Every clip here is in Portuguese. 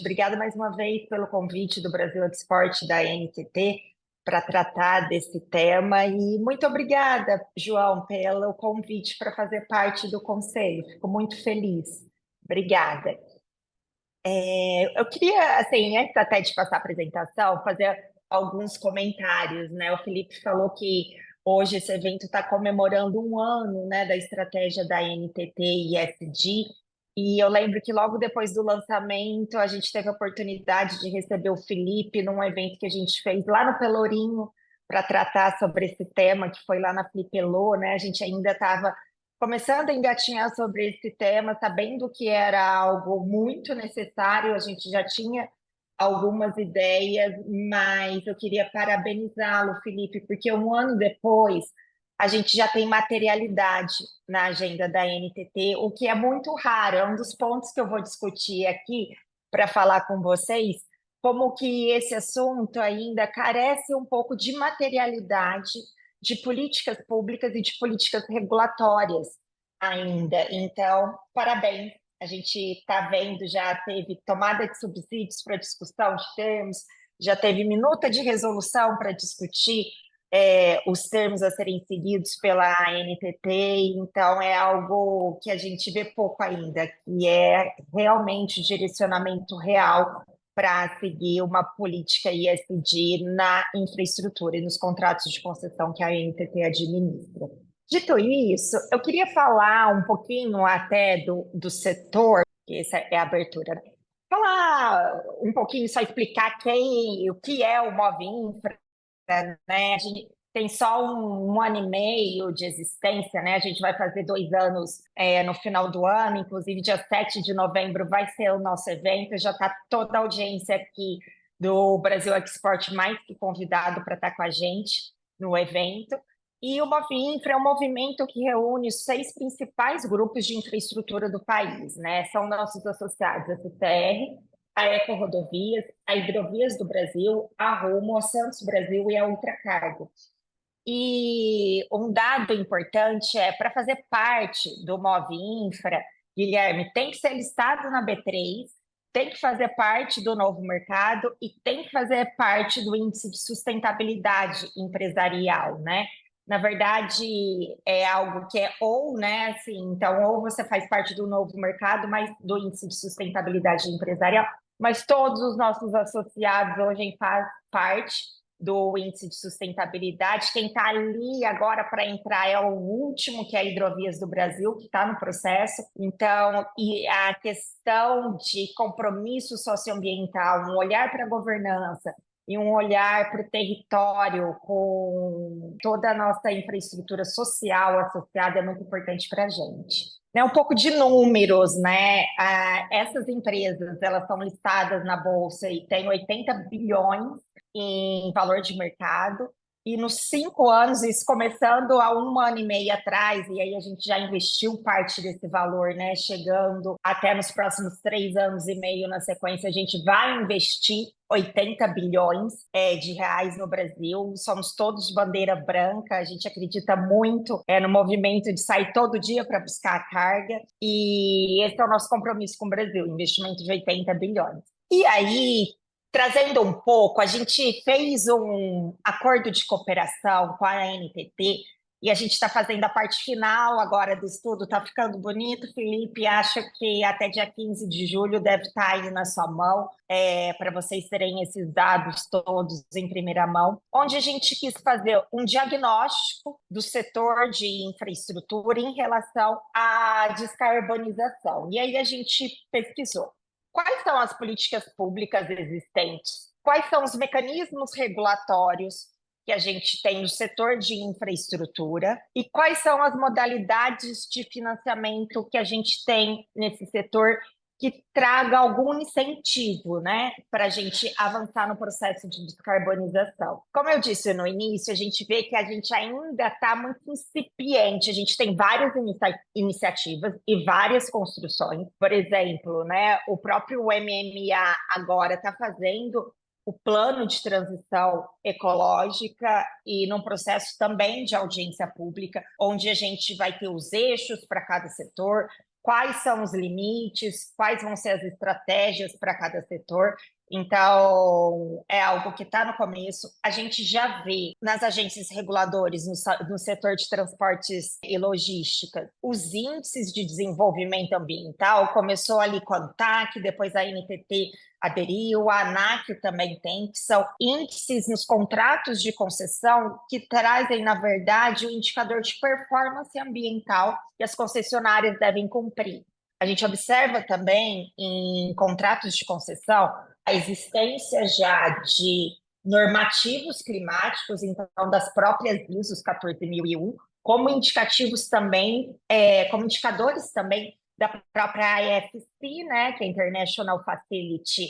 Obrigada mais uma vez pelo convite do Brasil Export da NTT para tratar desse tema e muito obrigada, João, pelo convite para fazer parte do conselho. Fico muito feliz. Obrigada. Eu queria, assim, antes até de passar a apresentação, fazer alguns comentários, né? O Felipe falou que hoje esse evento está comemorando um ano, né, da estratégia da NTT e ESG, e eu lembro que logo depois do lançamento a gente teve a oportunidade de receber o Felipe num evento que a gente fez lá no Pelourinho para tratar sobre esse tema, que foi lá na Flipelô, né? A gente ainda estava começando a engatinhar sobre esse tema, sabendo que era algo muito necessário, a gente já tinha algumas ideias, mas eu queria parabenizá-lo, Felipe, porque um ano depois a gente já tem materialidade na agenda da NTT, o que é muito raro, é um dos pontos que eu vou discutir aqui para falar com vocês, como que esse assunto ainda carece um pouco de materialidade de políticas públicas e de políticas regulatórias ainda. Então, parabéns. A gente está vendo, já teve tomada de subsídios para discussão de termos, já teve minuta de resolução para discutir os termos a serem seguidos pela ANTT, então é algo que a gente vê pouco ainda, que é realmente direcionamento real para seguir uma política ESG na infraestrutura e nos contratos de concessão que a ANTT administra. Dito isso, eu queria falar um pouquinho até do setor, que essa é a abertura, né? Falar um pouquinho, só explicar o que é o Movinfra, né? A gente tem só um ano e meio de existência, né? A gente vai fazer 2 anos no final do ano, inclusive dia 7 de novembro vai ser o nosso evento, já está toda a audiência aqui do Brasil Export mais que convidado para estar com a gente no evento. E o Movinfra é um movimento que reúne os 6 principais grupos de infraestrutura do país, né? São nossos associados, a CTR, a Eco Rodovias, a Hidrovias do Brasil, a Rumo, a Santos Brasil e a Ultracargo. E um dado importante é, para fazer parte do Movinfra, Guilherme, tem que ser listado na B3, tem que fazer parte do novo mercado e tem que fazer parte do índice de sustentabilidade empresarial, né? Na verdade, é algo que é ou, né, assim, então, ou você faz parte do novo mercado, mas do índice de sustentabilidade empresarial, mas todos os nossos associados hoje fazem parte do índice de sustentabilidade. Quem está ali agora para entrar é o último, que é a Hidrovias do Brasil, que está no processo. Então, e a questão de compromisso socioambiental, um olhar para a governança e um olhar para o território com toda a nossa infraestrutura social associada é muito importante para a gente. Um pouco de números, né? Essas empresas, elas são listadas na Bolsa e têm 80 bilhões em valor de mercado. E nos 5 anos, isso começando há um ano e meio atrás, e aí a gente já investiu parte desse valor, né? Chegando até nos próximos 3 anos e meio na sequência, a gente vai investir 80 bilhões de reais no Brasil. Somos todos de bandeira branca, a gente acredita muito no movimento de sair todo dia para buscar a carga, e esse é o nosso compromisso com o Brasil, investimento de 80 bilhões. E aí, trazendo um pouco, a gente fez um acordo de cooperação com a ANTT e a gente está fazendo a parte final agora do estudo, está ficando bonito, Felipe. Acho que até dia 15 de julho deve estar aí na sua mão, para vocês terem esses dados todos em primeira mão, onde a gente quis fazer um diagnóstico do setor de infraestrutura em relação à descarbonização. E aí a gente pesquisou quais são as políticas públicas existentes, quais são os mecanismos regulatórios que a gente tem no setor de infraestrutura e quais são as modalidades de financiamento que a gente tem nesse setor que traga algum incentivo, né, para a gente avançar no processo de descarbonização. Como eu disse no início, a gente vê que a gente ainda está muito incipiente, a gente tem várias iniciativas e várias construções. Por exemplo, né, o próprio MMA agora está fazendo o plano de transição ecológica e num processo também de audiência pública, onde a gente vai ter os eixos para cada setor, quais são os limites, quais vão ser as estratégias para cada setor. Então, é algo que está no começo. A gente já vê nas agências reguladoras, no setor de transportes e logística, os índices de desenvolvimento ambiental. Começou ali com a ANTAQ, depois a NTT aderiu, a ANAC também tem, que são índices nos contratos de concessão que trazem, na verdade, o indicador de performance ambiental que as concessionárias devem cumprir. A gente observa também em contratos de concessão a existência já de normativos climáticos, então das próprias ISOs 14001, como indicativos também, como indicadores também da própria IFC, né, que é International Facility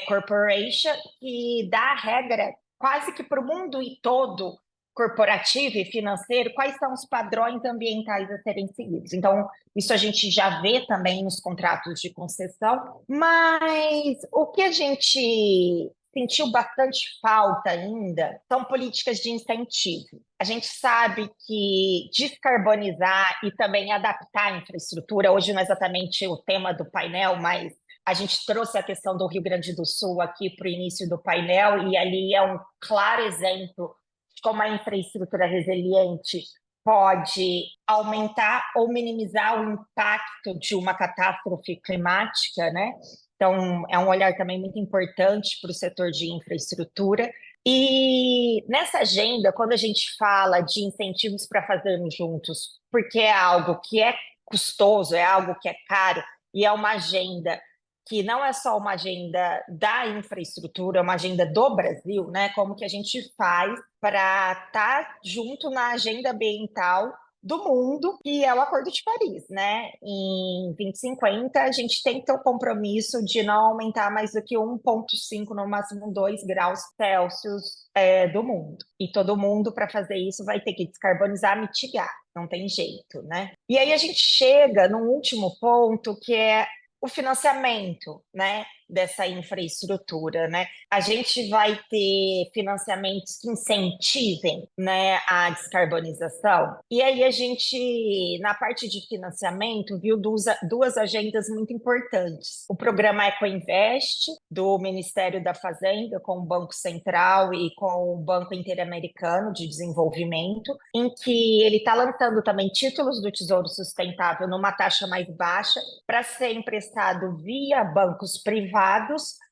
Corporation, que dá a regra quase que para o mundo e todo corporativo e financeiro, quais são os padrões ambientais a serem seguidos. Então, isso a gente já vê também nos contratos de concessão, mas o que a gente sentiu bastante falta ainda são políticas de incentivo. A gente sabe que descarbonizar e também adaptar a infraestrutura, hoje não é exatamente o tema do painel, mas a gente trouxe a questão do Rio Grande do Sul aqui para o início do painel, e ali é um claro exemplo de como a infraestrutura resiliente pode aumentar ou minimizar o impacto de uma catástrofe climática, né? Então, é um olhar também muito importante para o setor de infraestrutura. E nessa agenda, quando a gente fala de incentivos para fazermos juntos, porque é algo que é custoso, é algo que é caro, e é uma agenda que não é só uma agenda da infraestrutura, é uma agenda do Brasil, né? Como que a gente faz para estar junto na agenda ambiental do mundo, que é o Acordo de Paris, né? Em 2050, a gente tem que ter o compromisso de não aumentar mais do que 1,5, no máximo 2 graus Celsius do mundo. E todo mundo, para fazer isso, vai ter que descarbonizar, mitigar. Não tem jeito, né? E aí a gente chega num último ponto, que é o financiamento, né, dessa infraestrutura, né? A gente vai ter financiamentos que incentivem, né, a descarbonização. E aí a gente, na parte de financiamento, viu duas agendas muito importantes. O programa Ecoinvest, do Ministério da Fazenda, com o Banco Central e com o Banco Interamericano de Desenvolvimento, em que ele está lançando também títulos do Tesouro Sustentável numa taxa mais baixa para ser emprestado via bancos privados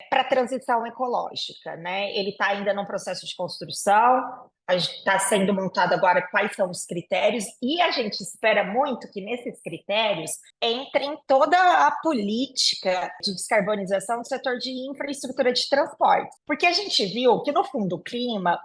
para a transição ecológica, né? Ele está ainda num processo de construção, está sendo montado agora quais são os critérios, e a gente espera muito que nesses critérios entrem toda a política de descarbonização do setor de infraestrutura de transporte. Porque a gente viu que, no fundo, o clima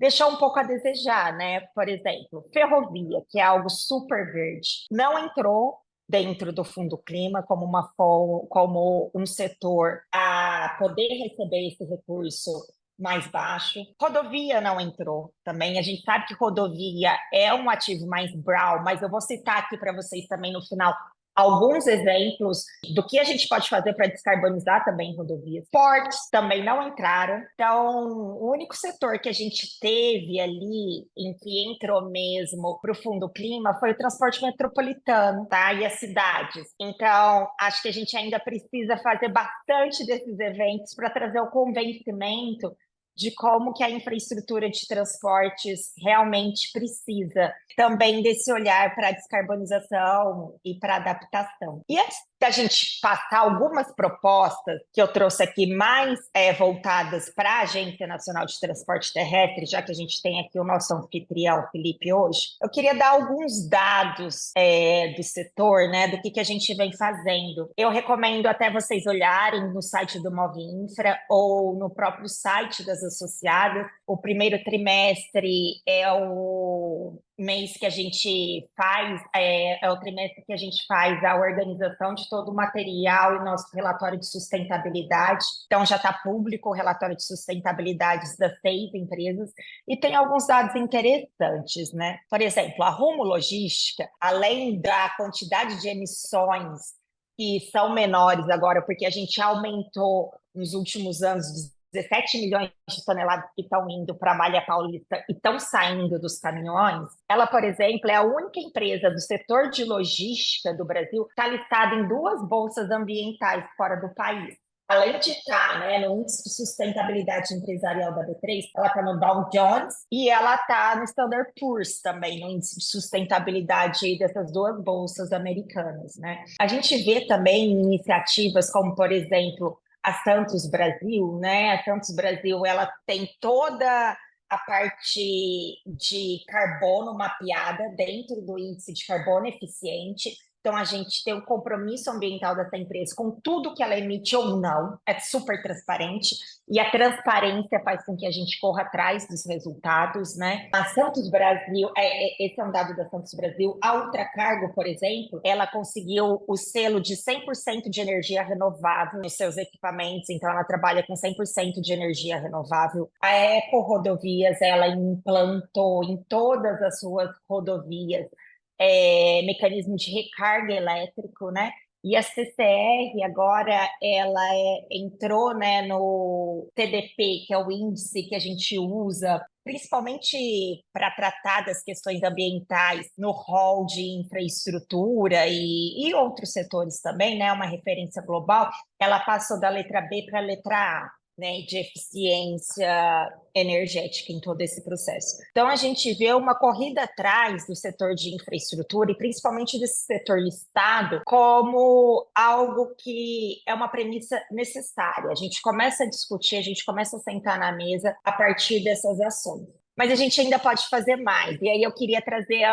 deixou um pouco a desejar, né? Por exemplo, ferrovia, que é algo super verde, não entrou dentro do Fundo Clima como um setor a poder receber esse recurso mais baixo. Rodovia não entrou também. A gente sabe que rodovia é um ativo mais brown, mas eu vou citar aqui para vocês também no final alguns exemplos do que a gente pode fazer para descarbonizar também rodovias. Portos também não entraram. Então, o único setor que a gente teve ali em que entrou mesmo para o Fundo Clima foi o transporte metropolitano, tá? E as cidades. Então, acho que a gente ainda precisa fazer bastante desses eventos para trazer o convencimento de como que a infraestrutura de transportes realmente precisa também desse olhar para a descarbonização e para a adaptação. E antes da gente passar algumas propostas que eu trouxe aqui mais voltadas para a Agência Nacional de Transporte Terrestre, já que a gente tem aqui o nosso anfitrião, Felipe, hoje, eu queria dar alguns dados do setor, né, do que a gente vem fazendo. Eu recomendo até vocês olharem no site do Movinfra ou no próprio site das associadas. O primeiro trimestre é o mês que a gente faz, é o trimestre que a gente faz a organização de todo o material e nosso relatório de sustentabilidade. Então, já está público o relatório de sustentabilidade das 6 empresas e tem alguns dados interessantes, né? Por exemplo, a Rumo Logística, além da quantidade de emissões que são menores agora, porque a gente aumentou nos últimos anos 17 milhões de toneladas que estão indo para a Malha Paulista e estão saindo dos caminhões, ela, por exemplo, é a única empresa do setor de logística do Brasil que está listada em duas bolsas ambientais fora do país. Além de estar, né, no índice de sustentabilidade empresarial da B3, ela está no Dow Jones e ela está no Standard Poor's também, no índice de sustentabilidade dessas duas bolsas americanas, né? A gente vê também iniciativas como, por exemplo, a Santos Brasil, né? A Santos Brasil, ela tem toda a parte de carbono mapeada dentro do índice de carbono eficiente. Então, a gente tem um compromisso ambiental dessa empresa com tudo que ela emite ou não, é super transparente, e a transparência faz com que a gente corra atrás dos resultados, né? A Santos Brasil, esse é um dado da Santos Brasil, a Ultracargo, por exemplo, ela conseguiu o selo de 100% de energia renovável nos seus equipamentos, então ela trabalha com 100% de energia renovável. A Eco Rodovias, ela implantou em todas as suas rodovias mecanismo de recarga elétrico, né? E a CCR agora ela entrou, né, no TDP, que é o índice que a gente usa principalmente para tratar das questões ambientais no rol de infraestrutura e outros setores também, né? Uma referência global. Ela passou da letra B para a letra A, né, de eficiência energética em todo esse processo. Então, a gente vê uma corrida atrás do setor de infraestrutura e principalmente desse setor listado como algo que é uma premissa necessária. A gente começa a discutir, a gente começa a sentar na mesa a partir dessas ações. Mas a gente ainda pode fazer mais. E aí eu queria trazer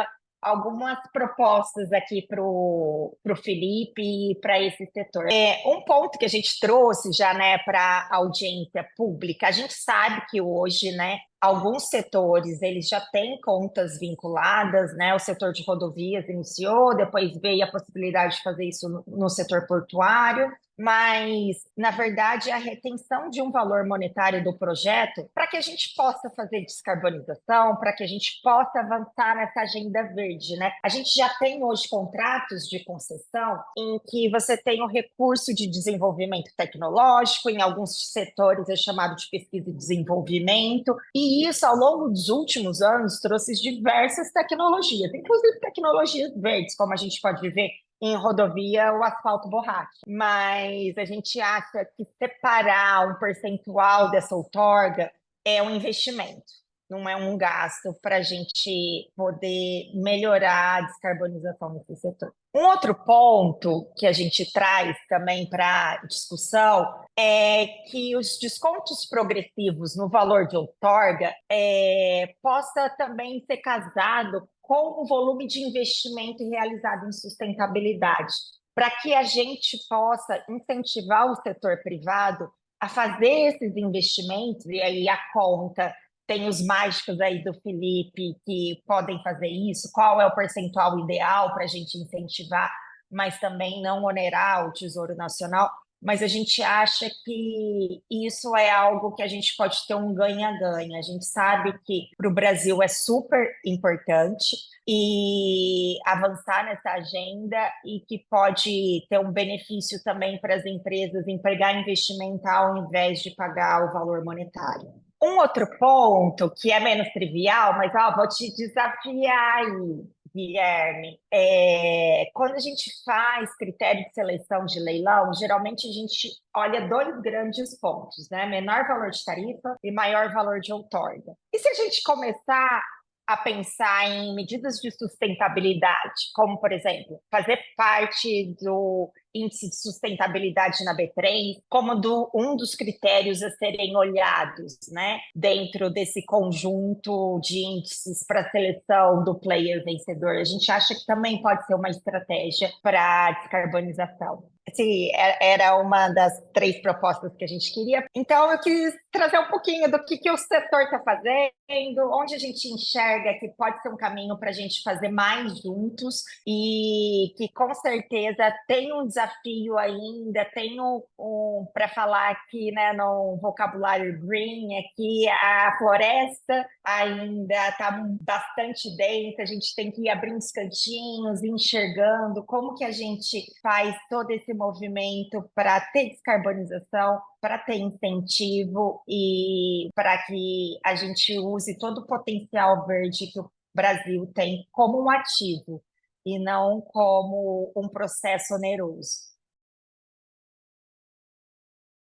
algumas propostas aqui para o Felipe e para esse setor. Um ponto que a gente trouxe já, né, para a audiência pública, a gente sabe que hoje, né, alguns setores eles já têm contas vinculadas, né? O setor de rodovias iniciou, depois veio a possibilidade de fazer isso no setor portuário, mas, na verdade, a retenção de um valor monetário do projeto para que a gente possa fazer descarbonização, para que a gente possa avançar nessa agenda verde, né? A gente já tem hoje contratos de concessão em que você tem o recurso de desenvolvimento tecnológico, em alguns setores é chamado de pesquisa e desenvolvimento, e isso, ao longo dos últimos anos, trouxe diversas tecnologias, inclusive tecnologias verdes, como a gente pode ver em rodovia o asfalto borracha. Mas a gente acha que separar um percentual dessa outorga é um investimento, não é um gasto para a gente poder melhorar a descarbonização nesse setor. Um outro ponto que a gente traz também para discussão é que os descontos progressivos no valor de outorga possa também ser casado com o volume de investimento realizado em sustentabilidade, para que a gente possa incentivar o setor privado a fazer esses investimentos, e aí a conta tem os mágicos aí do Felipe que podem fazer isso, qual é o percentual ideal para a gente incentivar, mas também não onerar o Tesouro Nacional. Mas a gente acha que isso é algo que a gente pode ter um ganha-ganha. A gente sabe que para o Brasil é super importante e avançar nessa agenda e que pode ter um benefício também para as empresas empregar investimento ao invés de pagar o valor monetário. Um outro ponto que é menos trivial, mas vou te desafiar aí, Guilherme. Quando a gente faz critério de seleção de leilão, geralmente a gente olha dois grandes pontos, né? Menor valor de tarifa e maior valor de outorga. E se a gente começar a pensar em medidas de sustentabilidade, como, por exemplo, fazer parte do índice de sustentabilidade na B3, como um dos critérios a serem olhados, né, dentro desse conjunto de índices para seleção do player vencedor. A gente acha que também pode ser uma estratégia para a descarbonização. Sim, era uma das três propostas que a gente queria. Então, eu quis trazer um pouquinho do que o setor está fazendo, onde a gente enxerga que pode ser um caminho para a gente fazer mais juntos e que, com certeza, tem um desafio ainda, tem para falar aqui, né, no vocabulário green, é que a floresta ainda está bastante densa, a gente tem que ir abrindo os cantinhos, enxergando como que a gente faz todo esse movimento para ter descarbonização, para ter incentivo e para que a gente use todo o potencial verde que o Brasil tem como um ativo e não como um processo oneroso.